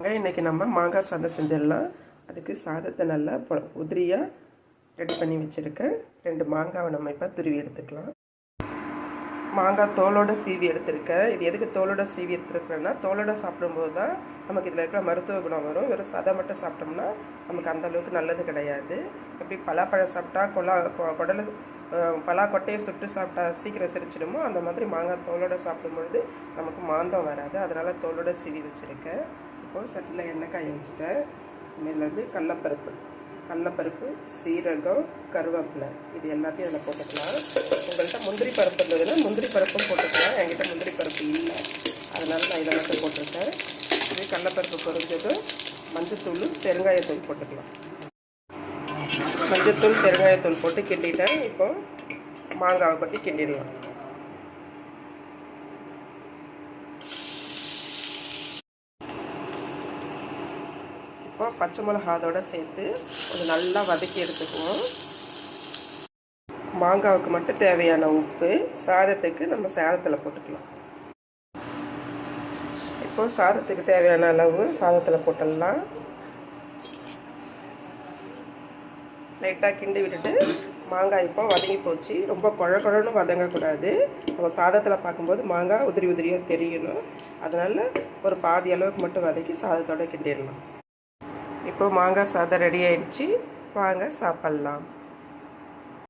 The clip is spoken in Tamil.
இன்றைக்கி நம்ம மாங்காய் சாதம் செஞ்சிடலாம். அதுக்கு சாதத்தை நல்லா உதிரியாக ரெடி பண்ணி வச்சுருக்கேன். 2 மாங்காவை நம்ம இப்போ துருவி எடுத்துக்கலாம். மாங்காய் தோலோட சீவி எடுத்துருக்கேன். இது எதுக்கு தோலோட சீவி எடுத்துருக்கேன்னா, தோலோட சாப்பிடும்போது தான் நமக்கு இதில் இருக்கிற மருத்துவ குணம் வரும். வெறும் சதை மட்டும் சாப்பிட்டோம்னா நமக்கு அந்தளவுக்கு நல்லது கிடையாது. எப்படி பலாப்பழம் சாப்பிட்டா குடலை பலாக்கொட்டையை சுட்டு சாப்பிட்டா சீக்கிரம் செரிச்சிடுமோ, அந்த மாதிரி மாங்காய் தோலோட சாப்பிடும்பொழுது நமக்கு மாந்தம் வராது. அதனால் தோலோட சீவி வச்சுருக்கேன். இப்போது சட்டியில் எண்ணெய் காய வச்சுட்டேன். இதில் கடலப்பருப்பு, சீரகம், கருவேப்பிலை இது எல்லாத்தையும் அதில் போட்டுக்கலாம். உங்கள்கிட்ட முந்திரி பருப்பு இருந்ததுன்னா முந்திரி பருப்பும் போட்டுக்கலாம். என்கிட்ட முந்திரி பருப்பு இல்லை, அதனால நான் இதை மட்டும் போட்டிருக்கேன். இது கடலப்பருப்பு பொரிஞ்சதும் மஞ்சத்தூள், பெருங்காயத்தூள் போட்டுக்கலாம். மஞ்சத்தூள், பெருங்காயத்தூள் போட்டு கிண்டிட்டேன். இப்போது மாங்காவை கொட்டி கிண்டிடலாம். இப்போ பச்சை மிளகா அதோட சேர்த்து அது நல்லா வதக்கி எடுத்துக்குவோம். மாங்காவுக்கு மட்டும் தேவையான உப்பு சாதத்துக்கு நம்ம சாதத்தில் போட்டுக்கலாம். இப்போது சாதத்துக்கு தேவையான அளவு சாதத்தில் போட்டுடலாம். லைட்டாக கிண்டி விட்டுட்டு மாங்காய் இப்போ வதங்கி போச்சு. ரொம்ப குழன்னு வதங்கக்கூடாது. நம்ம சாதத்தில் பார்க்கும்போது மாங்காய் உதிரியாக தெரியணும். அதனால் ஒரு பாதி அளவுக்கு மட்டும் வதக்கி சாதத்தோடு கிண்டிடலாம். இப்போ மாங்காய் சாதம் ரெடி ஆயிடுச்சு. வாங்க சாப்பிட்லாம்.